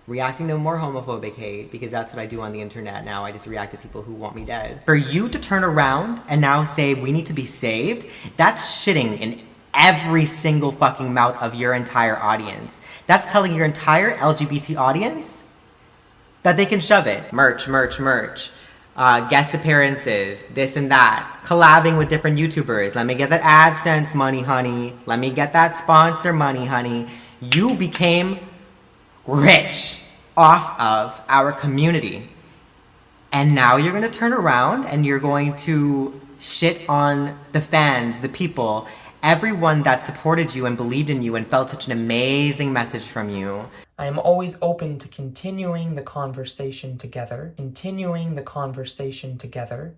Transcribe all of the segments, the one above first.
reacting to more homophobic hate, because that's what I do on the internet now. I just react to people who want me dead. For you to turn around and now say we need to be saved, that's shitting in every single fucking mouth of your entire audience. That's telling your entire LGBT audience that they can shove it. Merch, merch, merch. Guest appearances, this and that. Collabing with different YouTubers. Let me get that AdSense money, honey. Let me get that sponsor money, honey. You became rich off of our community. And now you're gonna turn around and you're going to shit on the fans, the people, everyone that supported you and believed in you and felt such an amazing message from you. I am always open to continuing the conversation together. Continuing the conversation together.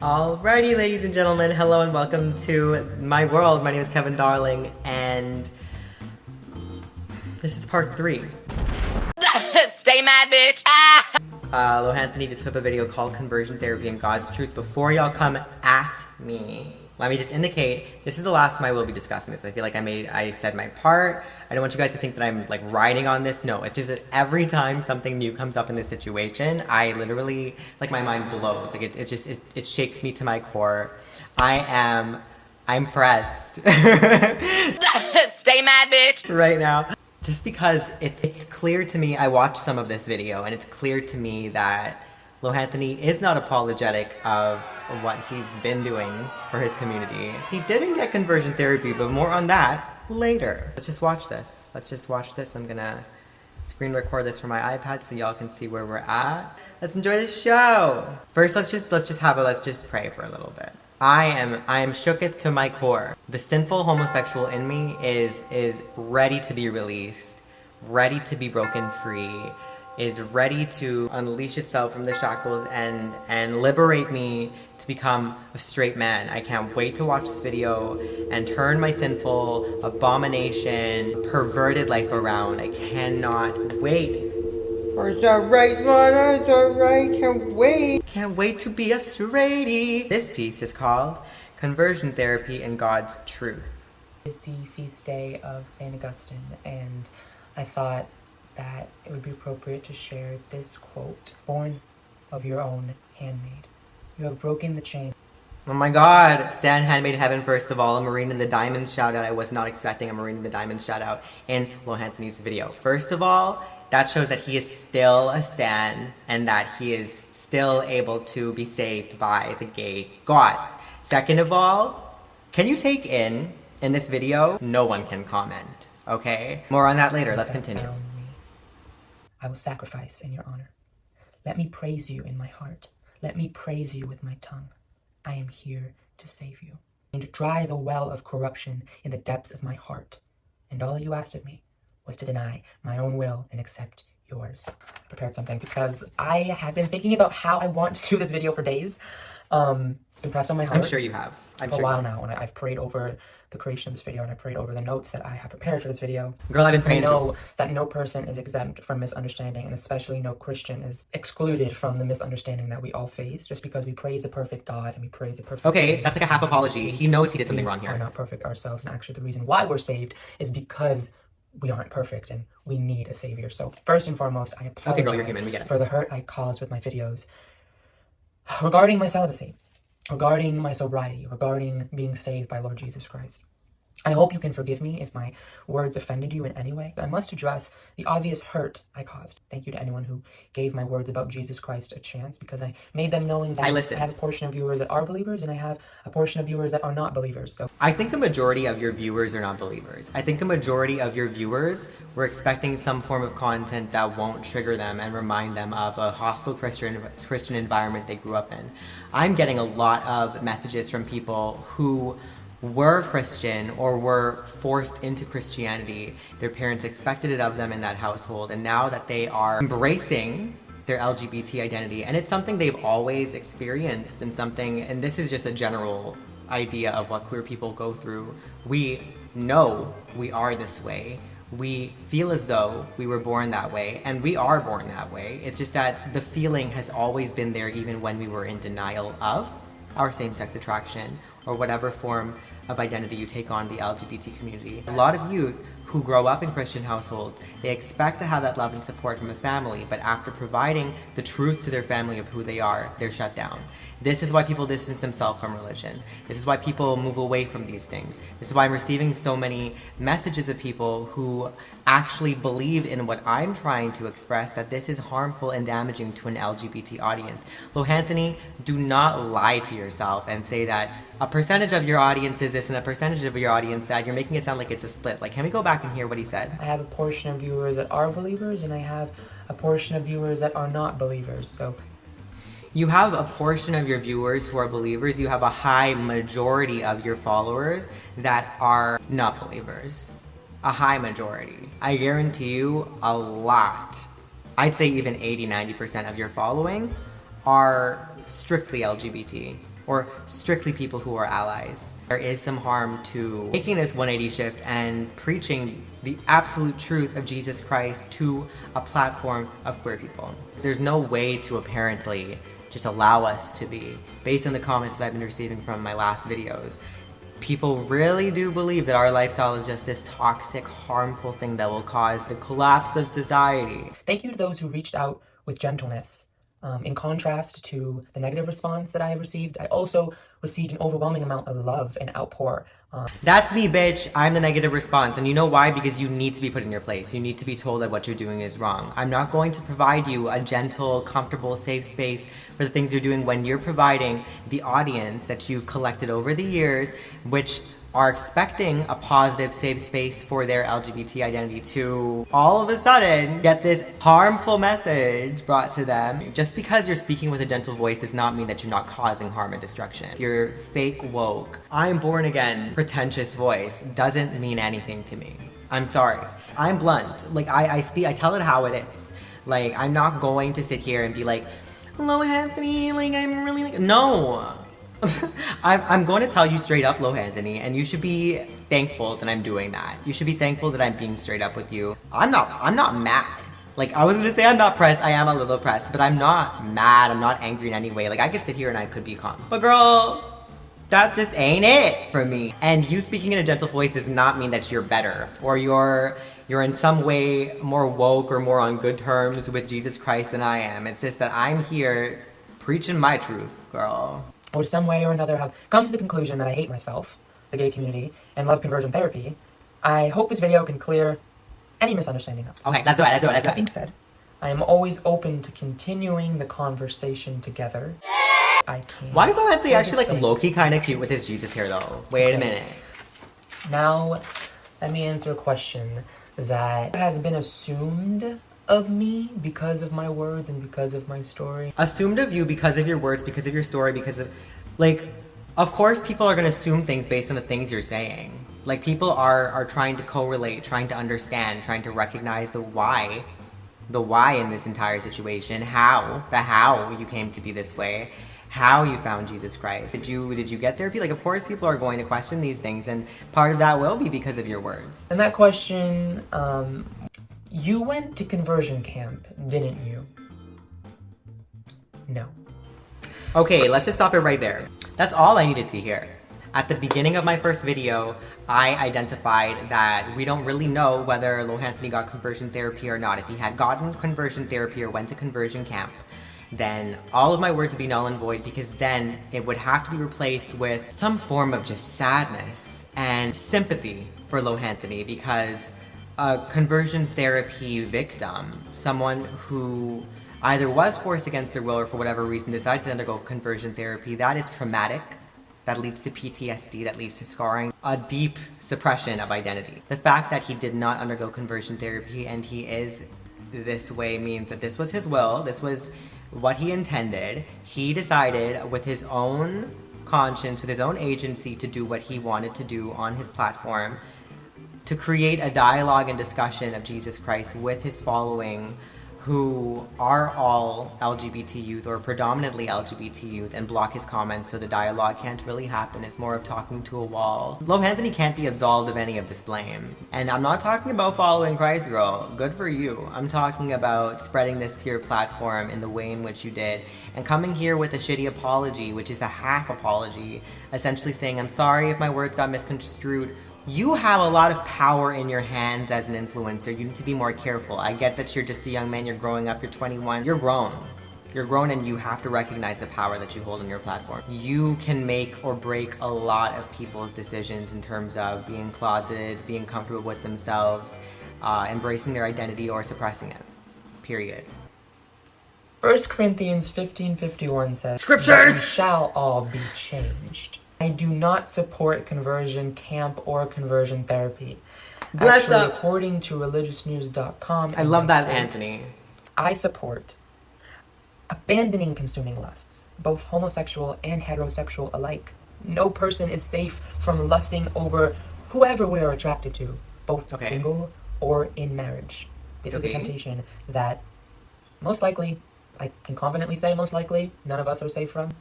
Alrighty, ladies and gentlemen, hello and welcome to my world. My name is Kevin Darling, and this is part 3. Stay mad, bitch. Lohanthony just put up a video called Conversion Therapy and God's Truth. Before y'all come at me, let me just indicate, this is the last time I will be discussing this. I feel like I said my part. I don't want you guys to think that I'm like riding on this. No, it's just that every time something new comes up in this situation, I literally, like my mind blows. Like it shakes me to my core. I'm pressed. Stay mad, bitch. Right now. Just because it's clear to me, I watched some of this video, and it's clear to me that Lohanthony is not apologetic of what he's been doing for his community. He didn't get conversion therapy, but more on that later. Let's just watch this. I'm gonna screen record this from my iPad so y'all can see where we're at. Let's enjoy the show. First, let's just pray for a little bit. I am shooketh to my core. The sinful homosexual in me is ready to be released, ready to be broken free, is ready to unleash itself from the shackles and liberate me to become a straight man. I can't wait to watch this video and turn my sinful, abomination, perverted life around. I cannot wait. It's alright, man, it's alright, can't wait to be a straighty. This piece is called Conversion Therapy and God's Truth. It's the feast day of St. Augustine, and I thought that it would be appropriate to share this quote. Born of your own handmaid, you have broken the chain. Oh my god, Stan Handmade Heaven, first of all, a Marine in the Diamonds shout out. I was not expecting a Marine in the Diamonds shout out in Lohanthony's video. First of all, that shows that he is still a stan and that he is still able to be saved by the gay gods. Second of all, can you take in this video, no one can comment, okay? More on that later, let's continue. I will sacrifice in your honor. Let me praise you in my heart. Let me praise you with my tongue. I am here to save you and to dry the well of corruption in the depths of my heart. And all you asked of me was to deny my own will and accept yours. I prepared something because I have been thinking about how I want to do this video for days. It's been pressed on my heart. I'm sure you have. For a while now, and I've prayed over the creation of this video, and I prayed over the notes that I have prepared for this video. Girl, I've been praying. I know that no person is exempt from misunderstanding, and especially no Christian is excluded from the misunderstanding that we all face just because we praise a perfect God and we praise a perfect Okay, that's like a half apology. He knows he did something wrong here. We are not perfect ourselves, and actually the reason why we're saved is because we aren't perfect and we need a savior. So first and foremost, I apologize okay, girl, you're human. We get it. for the hurt I caused with my videos regarding my celibacy, regarding my sobriety, regarding being saved by Lord Jesus Christ. I hope you can forgive me if my words offended you in any way. I must address the obvious hurt I caused. Thank you to anyone who gave my words about Jesus Christ a chance, because I made them knowing that I have a portion of viewers that are believers and I have a portion of viewers that are not believers. So I think a majority of your viewers are not believers. I think a majority of your viewers were expecting some form of content that won't trigger them and remind them of a hostile Christian environment they grew up in. I'm getting a lot of messages from people who were Christian or were forced into Christianity. Their parents expected it of them in that household, and now that they are embracing their LGBT identity, and it's something they've always experienced, and this is just a general idea of what queer people go through. We know we are this way. We feel as though we were born that way, and we are born that way. It's just that the feeling has always been there even when we were in denial of our same-sex attraction or whatever form of identity you take on the LGBT community. A lot of youth who grow up in Christian households, they expect to have that love and support from a family, but after providing the truth to their family of who they are, they're shut down. This is why people distance themselves from religion. This is why people move away from these things. This is why I'm receiving so many messages of people who actually believe in what I'm trying to express, that this is harmful and damaging to an LGBT audience. Lohanthony, do not lie to yourself and say that a percentage of your audience is this and a percentage of your audience that. You're making it sound like it's a split. Like, can we go back and hear what he said? I have a portion of viewers that are believers, and I have a portion of viewers that are not believers, so... You have a portion of your viewers who are believers. You have a high majority of your followers that are not believers. A high majority. I guarantee you a lot. I'd say even 80-90% of your following are strictly LGBT or strictly people who are allies. There is some harm to making this 180 shift and preaching the absolute truth of Jesus Christ to a platform of queer people. There's no way to apparently just allow us to be. Based on the comments that I've been receiving from my last videos, people really do believe that our lifestyle is just this toxic, harmful thing that will cause the collapse of society. Thank you to those who reached out with gentleness. In contrast to the negative response that I have received, I also received an overwhelming amount of love and outpour. That's me, bitch. I'm the negative response. And you know why? Because you need to be put in your place. You need to be told that what you're doing is wrong. I'm not going to provide you a gentle, comfortable, safe space for the things you're doing when you're providing the audience that you've collected over the years, which are expecting a positive, safe space for their LGBT identity, to all of a sudden get this harmful message brought to them. Just because you're speaking with a gentle voice does not mean that you're not causing harm and destruction. Your fake woke, I'm born again, pretentious voice doesn't mean anything to me. I'm sorry. I'm blunt. Like, I tell it how it is. Like, I'm not going to sit here and be like, Lohanthony, like, I'm really like, no. I'm going to tell you straight up, Lohanthony, and you should be thankful that I'm doing that. You should be thankful that I'm being straight up with you. I'm not mad. Like, I was going to say I'm not pressed. I am a little pressed, but I'm not mad. I'm not angry in any way. Like, I could sit here and I could be calm. But girl, that just ain't it for me. And you speaking in a gentle voice does not mean that you're better or you're in some way more woke or more on good terms with Jesus Christ than I am. It's just that I'm here preaching my truth, girl. Or some way or another have come to the conclusion that I hate myself, the gay community, and love conversion therapy. I hope this video can clear any misunderstanding up. Okay, let's do it. That being said, I am always open to continuing the conversation together. I can. Why is Lohanthony actually like low-key kind of cute with his Jesus hair though? Wait a minute. Now, let me answer a question that has been assumed of me because of my words and because of my story. Assumed of you because of your words, because of your story, because of, like, of course people are going to assume things based on the things you're saying. Like, people are trying to correlate, trying to understand, trying to recognize the why in this entire situation, how you came to be this way, how you found Jesus Christ. Did you get therapy? Like, of course people are going to question these things, and part of that will be because of your words. And that question, you went to conversion camp, didn't you? No. Okay, let's just stop it right there. That's all I needed to hear. At the beginning of my first video, I identified that we don't really know whether Lohanthony got conversion therapy or not. If he had gotten conversion therapy or went to conversion camp, then all of my words would be null and void, because then it would have to be replaced with some form of just sadness and sympathy for Lohanthony, because a conversion therapy victim, someone who either was forced against their will or for whatever reason decided to undergo conversion therapy, that is traumatic. That leads to PTSD, that leads to scarring, a deep suppression of identity. The fact that he did not undergo conversion therapy and he is this way means that this was his will, this was what he intended. He decided with his own conscience, with his own agency, to do what he wanted to do on his platform, to create a dialogue and discussion of Jesus Christ with his following, who are all LGBT youth or predominantly LGBT youth and block his comments so the dialogue can't really happen. It's more of talking to a wall. Lohanthony can't be absolved of any of this blame. And I'm not talking about following Christ, girl. Good for you. I'm talking about spreading this to your platform in the way in which you did and coming here with a shitty apology, which is a half apology, essentially saying, I'm sorry if my words got misconstrued. You have a lot of power in your hands as an influencer. You need to be more careful. I get that you're just a young man, you're growing up, you're 21. You're grown. You're grown and you have to recognize the power that you hold on your platform. You can make or break a lot of people's decisions in terms of being closeted, being comfortable with themselves, embracing their identity or suppressing it. Period. 1 Corinthians 15:51 says, Scriptures! "We shall all be changed." I do not support conversion camp or conversion therapy. Bless Actually, up. according to religiousnews.com, I love that, Anthony. I support abandoning consuming lusts, both homosexual and heterosexual alike. No person is safe from lusting over whoever we are attracted to, both single or in marriage. This is a temptation that most likely, I can confidently say most likely, none of us are safe from.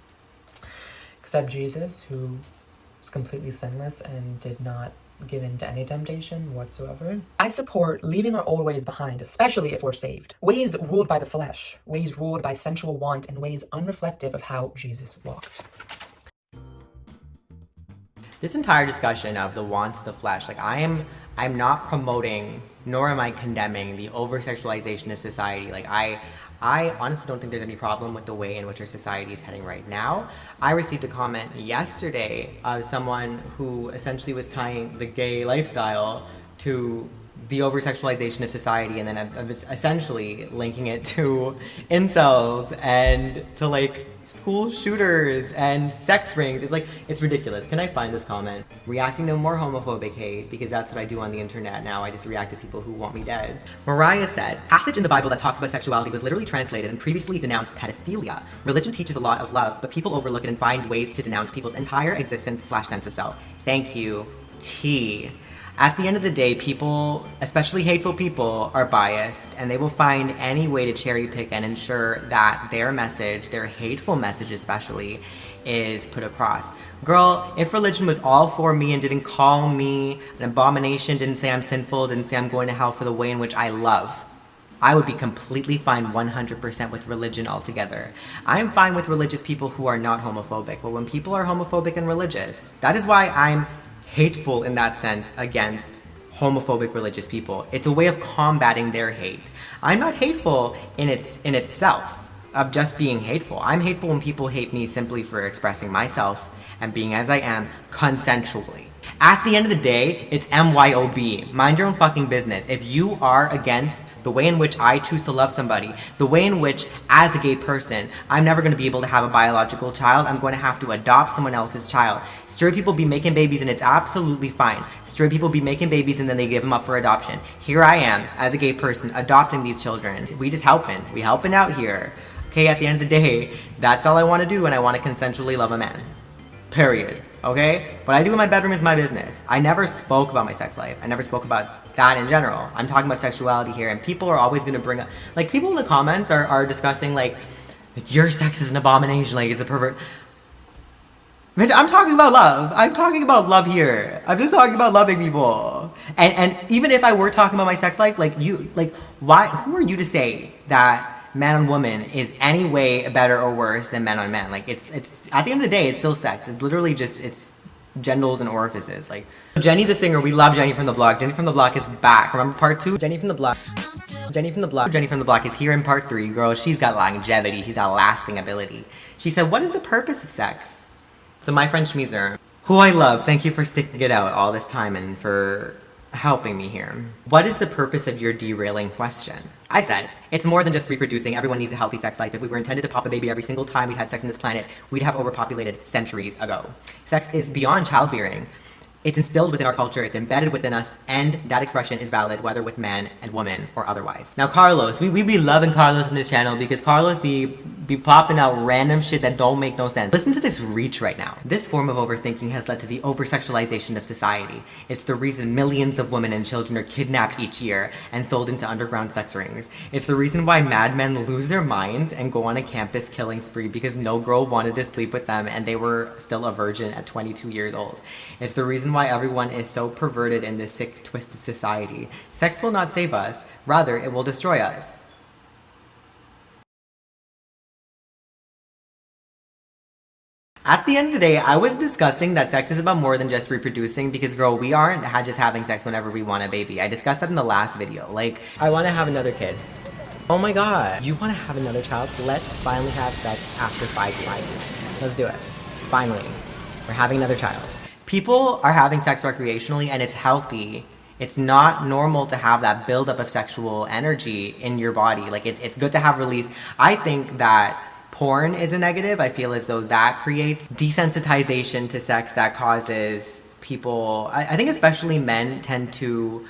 Except Jesus, who is completely sinless and did not give in to any temptation whatsoever. I support leaving our old ways behind, especially if we're saved. Ways ruled by the flesh, ways ruled by sensual want, and ways unreflective of how Jesus walked. This entire discussion of the wants of the flesh, like I'm not promoting, nor am I condemning the over-sexualization of society. Like I honestly don't think there's any problem with the way in which our society is heading right now. I received a comment yesterday of someone who essentially was tying the gay lifestyle to the over-sexualization of society, and then I was essentially linking it to incels and to like school shooters and sex rings. It's ridiculous. Can I find this comment? Reacting to more homophobic hate, because that's what I do on the internet now. I just react to people who want me dead. Mariah said, passage in the Bible that talks about sexuality was literally translated and previously denounced pedophilia. Religion teaches a lot of love, but people overlook it and find ways to denounce people's entire existence/sense of self. Thank you, T. At the end of the day, people, especially hateful people, are biased, and they will find any way to cherry pick and ensure that their message, their hateful message especially, is put across. Girl, if religion was all for me and didn't call me an abomination, didn't say I'm sinful, didn't say I'm going to hell for the way in which I love, I would be completely fine 100% with religion altogether. I am fine with religious people who are not homophobic, but when people are homophobic and religious, that is why I'm hateful in that sense against homophobic religious people. It's a way of combating their hate. I'm not hateful in itself of just being hateful. I'm hateful when people hate me simply for expressing myself and being as I am consensually. At the end of the day, it's MYOB. Mind your own fucking business. If you are against the way in which I choose to love somebody, the way in which, as a gay person, I'm never going to be able to have a biological child, I'm going to have to adopt someone else's child. Straight people be making babies and it's absolutely fine. Straight people be making babies and then they give them up for adoption. Here I am, as a gay person, adopting these children. We just helping. We helping out here. Okay, at the end of the day, that's all I want to do, and I want to consensually love a man. Period. Okay? What I do in my bedroom is my business. I never spoke about my sex life. I never spoke about that in general. I'm talking about sexuality here, and people are always going to bring up, like, people in the comments are discussing, like, your sex is an abomination, like, it's a pervert. Bitch, I'm talking about love. I'm talking about love here. I'm just talking about loving people. And even if I were talking about my sex life, like, why, who are you to say that man on woman is any way better or worse than man on man? Like, it's at the end of the day, it's still sex. It's literally just, it's genitals and orifices. Like, Jenny the singer, we love Jenny from the Block. Jenny from the Block is back. Remember part 2? Jenny from the Block is here in part 3. Girl, she's got longevity. She's got lasting ability. She said, what is the purpose of sex? So my friend Schmeezer, who I love, thank you for sticking it out all this time and for helping me here. What is the purpose of your derailing question? I said, it's more than just reproducing. Everyone needs a healthy sex life. If we were intended to pop a baby every single time we had sex on this planet, we'd have overpopulated centuries ago. Sex is beyond childbearing. It's instilled within our culture, it's embedded within us, and that expression is valid whether with man and woman or otherwise. Now Carlos, we be loving Carlos in this channel because Carlos be popping out random shit that don't make no sense. Listen to this reach right now. This form of overthinking has led to the oversexualization of society. It's the reason millions of women and children are kidnapped each year and sold into underground sex rings. It's the reason why madmen lose their minds and go on a campus killing spree because no girl wanted to sleep with them and they were still a virgin at 22 years old. It's the reason why everyone is so perverted in this sick, twisted society. Sex will not save us, rather it will destroy us. At the end of the day, I was discussing that sex is about more than just reproducing because, girl, we aren't just having sex whenever we want a baby. I discussed that in the last video. Like, I want to have another kid. Oh my god. You want to have another child? Let's finally have sex after 5 years. Let's do it. Finally. We're having another child. People are having sex recreationally and it's healthy. It's not normal to have that buildup of sexual energy in your body. Like, it's good to have release. I think that porn is a negative. I feel as though that creates desensitization to sex that causes people, I think especially men tend to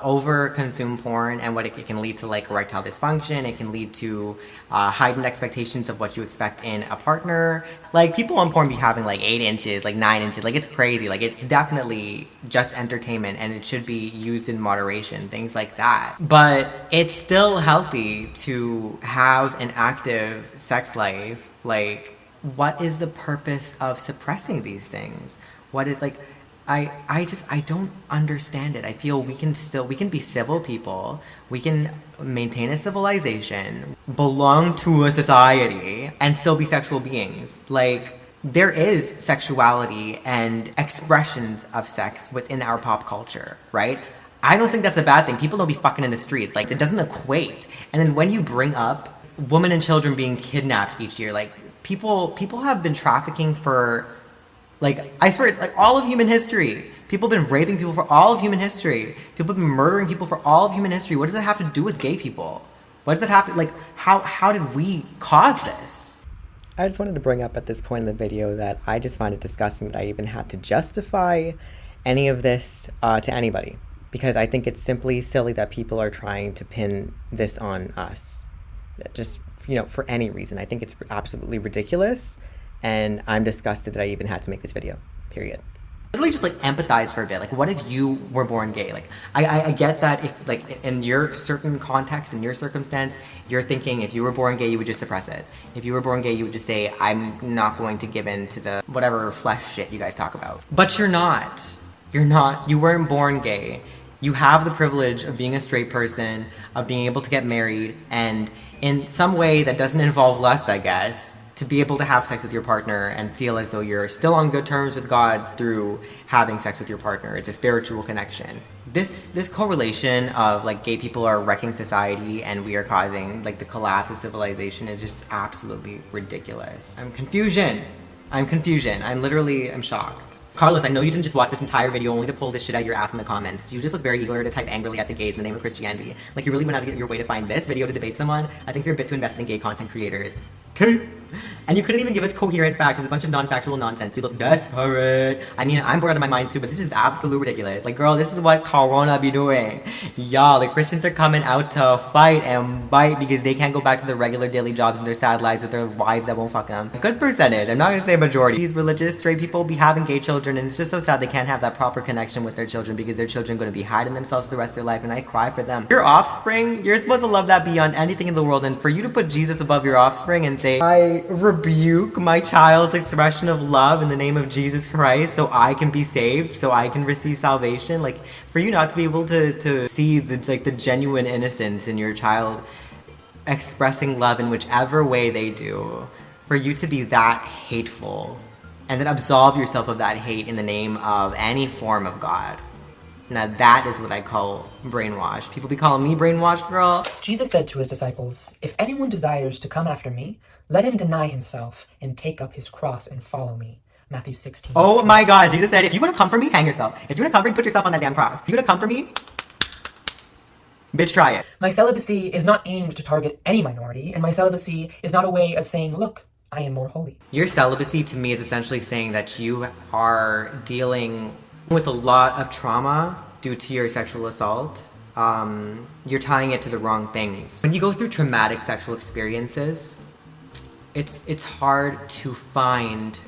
over consume porn, and what it can lead to, like erectile dysfunction. It can lead to heightened expectations of what you expect in a partner. Like, people on porn be having like 8 inches, like 9 inches, like it's crazy. Like, it's definitely just entertainment and it should be used in moderation, things like that. But it's still healthy to have an active sex life. Like, what is the purpose of suppressing these things? What is, like, I don't understand it. I feel we can be civil people. We can maintain a civilization, belong to a society, and still be sexual beings. Like, there is sexuality and expressions of sex within our pop culture, right? I don't think that's a bad thing. People don't be fucking in the streets. Like, it doesn't equate. And then when you bring up women and children being kidnapped each year, like, people have been trafficking for, like, I swear, it's like all of human history. People have been raping people for all of human history. People have been murdering people for all of human history. What does that have to do with gay people? What does that have to, like, how did we cause this? I just wanted to bring up at this point in the video that I just find it disgusting that I even had to justify any of this to anybody. Because I think it's simply silly that people are trying to pin this on us. Just, you know, for any reason. I think it's absolutely ridiculous. And I'm disgusted that I even had to make this video, period. Literally just, like, empathize for a bit. Like, what if you were born gay? Like, I get that if, like, in your certain context, in your circumstance, you're thinking if you were born gay, you would just suppress it. If you were born gay, you would just say, I'm not going to give in to the whatever flesh shit you guys talk about. But you're not. You're not. You weren't born gay. You have the privilege of being a straight person, of being able to get married, and in some way that doesn't involve lust, I guess, to be able to have sex with your partner and feel as though you're still on good terms with God through having sex with your partner. It's a spiritual connection. This correlation of, like, gay people are wrecking society and we are causing, like, the collapse of civilization is just absolutely ridiculous. I'm confusion. I'm shocked. Carlos, I know you didn't just watch this entire video only to pull this shit out of your ass in the comments. You just look very eager to type angrily at the gays in the name of Christianity. Like, you really went out of your way to find this video to debate someone. I think you're a bit too invested in gay content creators. And you couldn't even give us coherent facts. It's a bunch of non-factual nonsense. You look desperate. I mean, I'm bored out of my mind too, but this is absolute ridiculous. Like, girl, this is what Corona be doing. Y'all, the Christians are coming out to fight and bite because they can't go back to their regular daily jobs and their sad lives with their wives that won't fuck them. A good percentage. I'm not gonna say a majority. These religious straight people be having gay children, and it's just so sad they can't have that proper connection with their children because their children are gonna be hiding themselves for the rest of their life, and I cry for them. Your offspring, you're supposed to love that beyond anything in the world, and for you to put Jesus above your offspring and say, I rebuke my child's expression of love in the name of Jesus Christ so I can be saved, so I can receive salvation. Like, for you not to be able to see the genuine innocence in your child expressing love in whichever way they do, for you to be that hateful and then absolve yourself of that hate in the name of any form of God. Now that is what I call brainwashed. People be calling me brainwashed, girl. Jesus said to his disciples, "If anyone desires to come after me, let him deny himself and take up his cross and follow me." Matthew 16. Oh my God, Jesus said, if you want to come for me, hang yourself. If you want to come for me, put yourself on that damn cross. If you want to come for me, bitch, try it. My celibacy is not aimed to target any minority, and my celibacy is not a way of saying, look, I am more holy. Your celibacy to me is essentially saying that you are dealing With a lot of trauma due to your sexual assault, you're tying it to the wrong things. When you go through traumatic sexual experiences, it's hard to find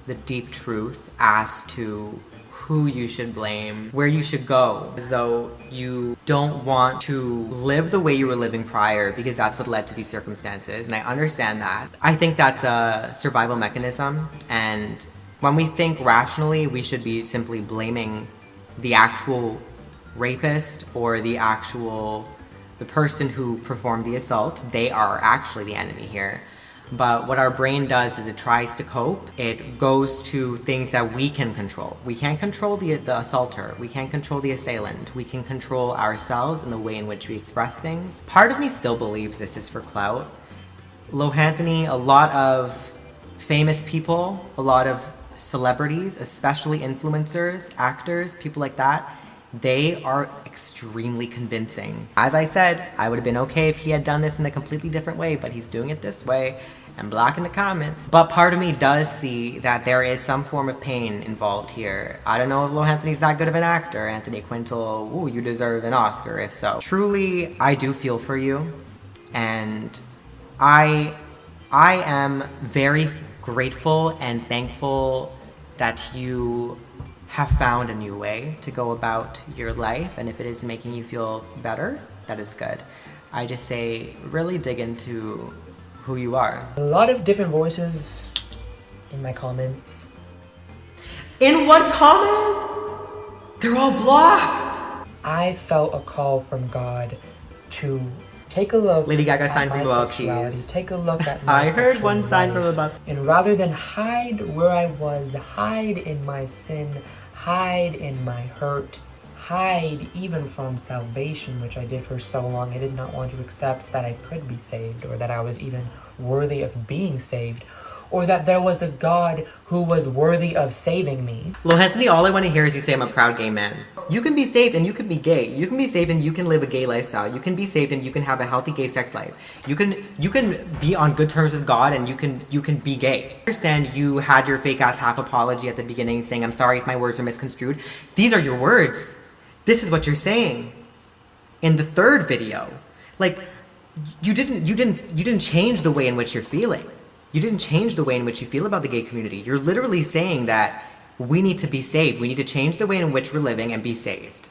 the deep truth as to who you should blame, where you should go, as though you don't want to live the way you were living prior because that's what led to these circumstances. And I understand that. I think that's a survival mechanism, and when we think rationally, we should be simply blaming the actual rapist or the person who performed the assault. They are actually the enemy here. But what our brain does is it tries to cope. It goes to things that we can control. We can't control the assaulter. We can't control the assailant. We can control ourselves and the way in which we express things. Part of me still believes this is for clout. Lohanthony, a lot of famous people, a lot of celebrities, especially influencers, actors, people like that, they are extremely convincing. As I said, I would have been okay if he had done this in a completely different way, but he's doing it this way and blocking the comments. But part of me does see that there is some form of pain involved here. I don't know if Lohanthony's that good of an actor. Anthony Quintal, ooh, you deserve an Oscar if so. Truly, I do feel for you, and I am very grateful and thankful that you have found a new way to go about your life, and if it is making you feel better, that is good. I just say, really dig into who you are. A lot of different voices in my comments. In what comment? They're all blocked. I felt a call from God to take a look. Lady Gaga signed at from my above, sexuality, cheese. take a look at my I heard one sexual sign from life, above. and rather than hide where I was, hide in my sin, hide in my hurt, hide even from salvation, which I did for so long. I did not want to accept that I could be saved, or that I was even worthy of being saved, or that there was a God who was worthy of saving me. Lohanthony, all I want to hear is you say I'm a proud gay man. You can be saved and you can be gay. You can be saved and you can live a gay lifestyle. You can be saved and you can have a healthy gay sex life. You can be on good terms with God, and you can be gay. I understand you had your fake ass half apology at the beginning saying, I'm sorry if my words are misconstrued. These are your words. This is what you're saying. In the third video, like, you didn't change the way in which you're feeling. You didn't change the way in which you feel about the gay community. You're literally saying that we need to be saved. We need to change the way in which we're living and be saved.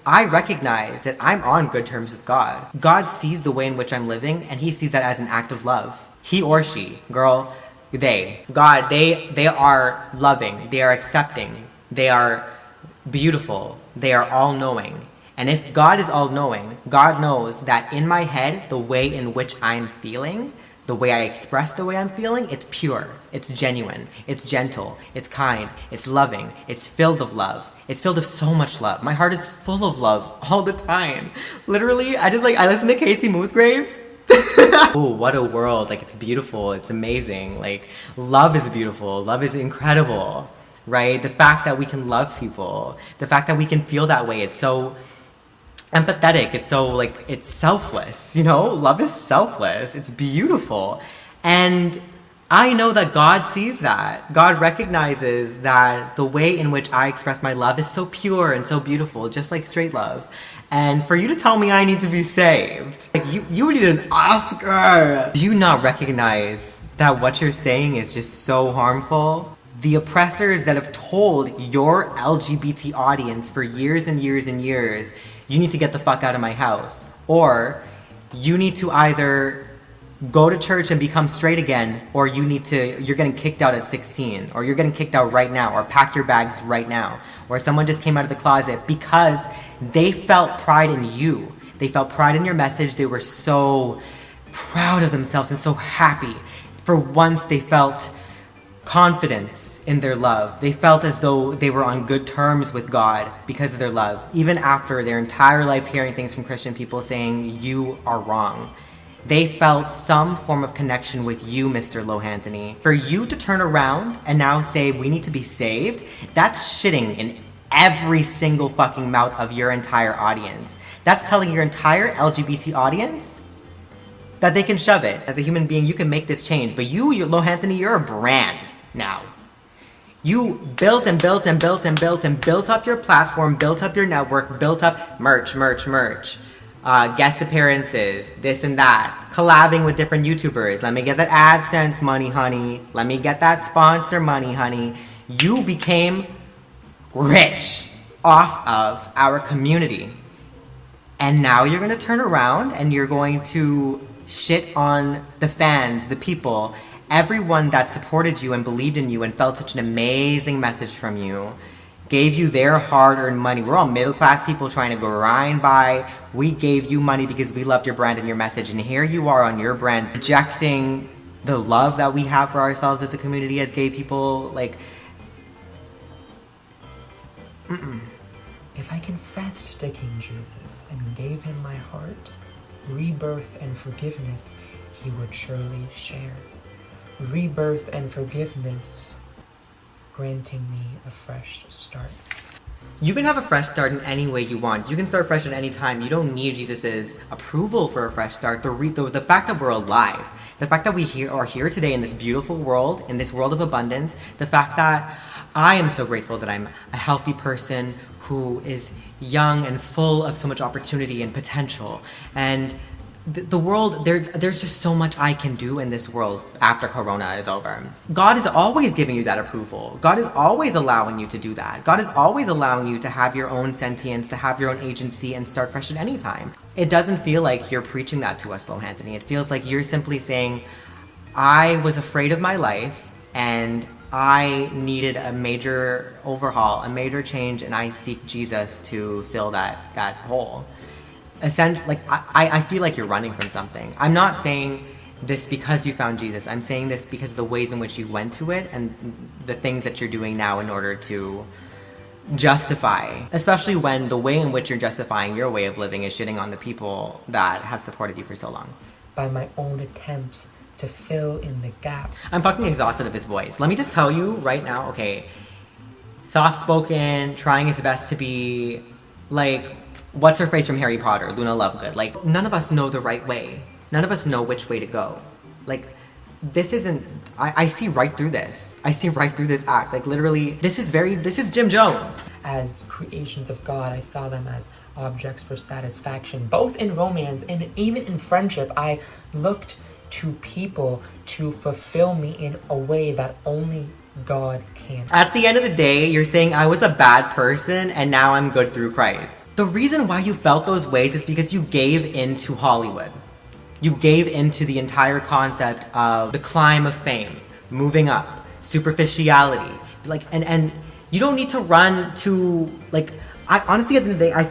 I recognize that I'm on good terms with God. God sees the way in which I'm living, and he sees that as an act of love. He or she, girl, they. God, they are loving. They are accepting. They are beautiful. They are all-knowing. And if God is all-knowing, God knows that in my head, the way in which I'm feeling, the way I express the way I'm feeling, it's pure, it's genuine, it's gentle, it's kind, it's loving, it's filled of love. It's filled with so much love. My heart is full of love all the time. Literally, I listen to Casey Musgraves. Oh, what a world. Like, it's beautiful, it's amazing. Like, love is beautiful, love is incredible, right? The fact that we can love people, the fact that we can feel that way, it's so empathetic, it's so, like, it's selfless, you know? Love is selfless, it's beautiful. And I know that God sees that. God recognizes that the way in which I express my love is so pure and so beautiful, just like straight love. And for you to tell me I need to be saved, like, you need an Oscar. Do you not recognize that what you're saying is just so harmful? The oppressors that have told your LGBT audience for years and years and years, you need to get the fuck out of my house, or you need to either go to church and become straight again, or you're getting kicked out at 16, or you're getting kicked out right now, or pack your bags right now, or someone just came out of the closet because they felt pride in you. They felt pride in your message. They were so proud of themselves and so happy. For once, they felt confidence in their love. They felt as though they were on good terms with God because of their love, even after their entire life hearing things from Christian people saying you are wrong. They felt some form of connection with you, Mr. Lohanthony. For you to turn around and now say we need to be saved, that's shitting in every single fucking mouth of your entire audience. That's telling your entire LGBT audience that they can shove it. As a human being, you can make this change. But you Lohanthony, you're a brand now. You built and built and built and built and built up your platform, built up your network, built up merch, guest appearances, this and that, collabing with different YouTubers. Let me get that AdSense money, honey. Let me get that sponsor money, honey. You became rich off of our community. And now you're going to turn around and you're going to shit on the fans, the people, everyone that supported you and believed in you and felt such an amazing message from you, gave you their hard-earned money. We're all middle-class people trying to grind by. We gave you money because we loved your brand and your message. And here you are on your brand rejecting the love that we have for ourselves as a community, as gay people. Like, If I confessed to King Jesus and gave him my heart, rebirth and forgiveness he would surely share. Rebirth and forgiveness, granting me a fresh start. you can have a fresh start in any way you want. You can start fresh at any time. You don't need Jesus's approval for a fresh start. The fact that we're alive, the fact that we are here today in this beautiful world, in this world of abundance, the fact that I am so grateful that I'm a healthy person who is young and full of so much opportunity and potential. And the world, there's just so much I can do in this world after Corona is over. God is always giving you that approval. God is always allowing you to do that. God is always allowing you to have your own sentience, to have your own agency and start fresh at any time. It doesn't feel like you're preaching that to us, Lohanthony. It feels like you're simply saying, I was afraid of my life and I needed a major overhaul, a major change, and I seek Jesus to fill that hole. I feel like you're running from something. I'm not saying this because you found Jesus. I'm saying this because of the ways in which you went to it and the things that you're doing now in order to justify, especially when the way in which you're justifying your way of living is shitting on the people that have supported you for so long. By my own attempts to fill in the gaps. I'm fucking exhausted of his voice. Let me just tell you right now, okay, soft-spoken, trying his best to be like, what's her face from Harry Potter, Luna Lovegood. Like, none of us know the right way. None of us know which way to go. Like, this isn't, I see right through this. I see right through this act. Like, literally, this is Jim Jones. As creations of God, I saw them as objects for satisfaction, both in romance and even in friendship. I looked to people to fulfill me in a way that only God can. At the end of the day, you're saying I was a bad person and now I'm good through Christ. The reason why you felt those ways is because you gave into Hollywood. You gave into the entire concept of the climb of fame, moving up, superficiality. Like, and you don't need to run to, like, I honestly, at the end of the day, I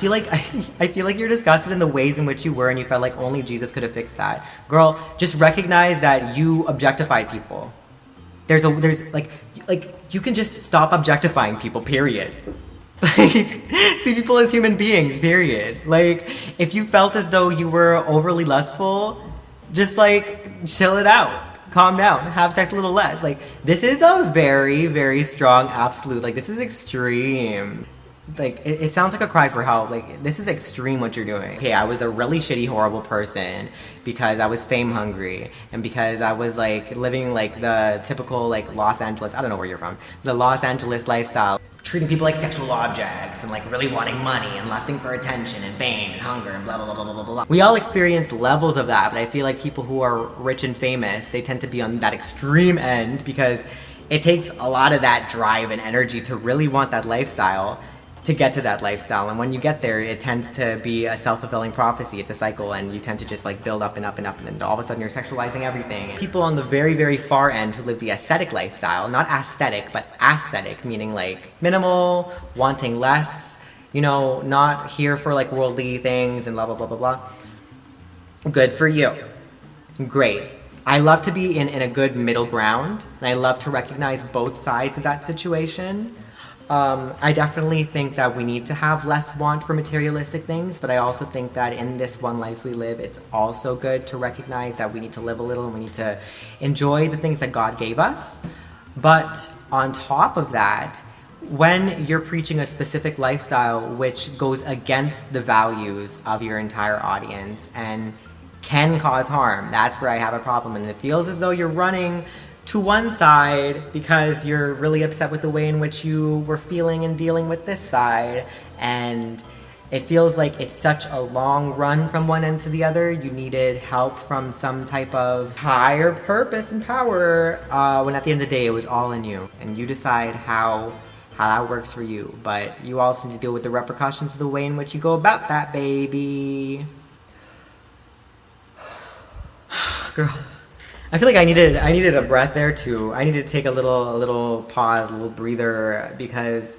feel like you're disgusted in the ways in which you were and you felt like only Jesus could have fixed that. Girl, just recognize that you objectified people. There's like you can just stop objectifying people, period. Like, see people as human beings, period. Like, if you felt as though you were overly lustful, just like chill it out. Calm down, have sex a little less. Like, this is a very, very strong absolute. Like, this is extreme. Like, it sounds like a cry for help. Like, this is extreme what you're doing. Okay, I was a really shitty, horrible person because I was fame hungry and because I was, like, living, like, the typical, like, Los Angeles, I don't know where you're from, the Los Angeles lifestyle. Treating people like sexual objects and, like, really wanting money and lusting for attention and fame and hunger and blah, blah, blah, blah, blah, blah. We all experience levels of that, but I feel like people who are rich and famous, they tend to be on that extreme end because it takes a lot of that drive and energy to really want that lifestyle, to get to that lifestyle. And when you get there, it tends to be a self-fulfilling prophecy. It's a cycle, and you tend to just like build up and up and up, and then all of a sudden you're sexualizing everything. People on the very, very far end who live the ascetic lifestyle, not aesthetic, but ascetic, meaning like minimal, wanting less, you know, not here for like worldly things and blah, blah, blah, blah, blah. Good for you. Great. I love to be in a good middle ground, and I love to recognize both sides of that situation. I definitely think that we need to have less want for materialistic things, but I also think that in this one life we live, it's also good to recognize that we need to live a little and we need to enjoy the things that God gave us. But on top of that, when you're preaching a specific lifestyle which goes against the values of your entire audience and can cause harm, that's where I have a problem. And it feels as though you're running to one side because you're really upset with the way in which you were feeling and dealing with this side, and it feels like it's such a long run from one end to the other. You needed help from some type of higher purpose and power, when at the end of the day it was all in you, and you decide how that works for you. But you also need to deal with the repercussions of the way in which you go about that, baby. Girl, I feel like I needed a breath there too. I needed to take a little pause, a little breather, because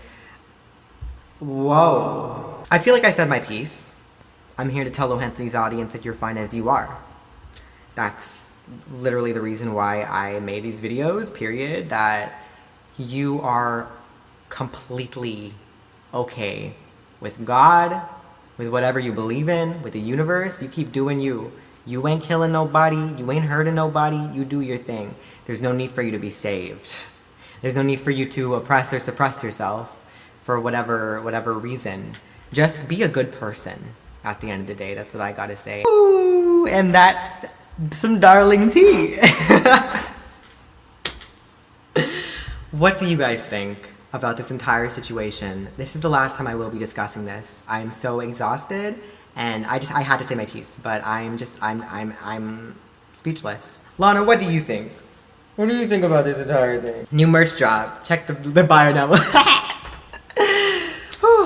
whoa. I feel like I said my piece. I'm here to tell Lohanthony's audience that you're fine as you are. That's literally the reason why I made these videos, period. That you are completely okay with God, with whatever you believe in, with the universe. You keep doing you. You ain't killing nobody, you ain't hurting nobody, you do your thing. There's no need for you to be saved. There's no need for you to oppress or suppress yourself for whatever reason. Just be a good person at the end of the day. That's what I gotta say. Ooh, and that's some darling tea. What do you guys think about this entire situation? This is the last time I will be discussing this. I'm so exhausted, and I had to say my piece, but I'm speechless. Lana, what do you think? What do you think about this entire thing? New merch drop. Check the bio down below.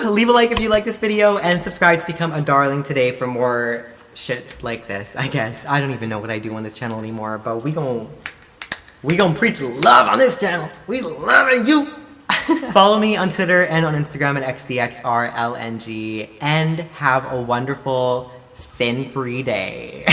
Leave a like if you like this video, and subscribe to become a darling today for more shit like this, I guess. I don't even know what I do on this channel anymore, but we gon' preach love on this channel. We love you. Follow me on Twitter and on Instagram at xdxrlng, and have a wonderful sin-free day.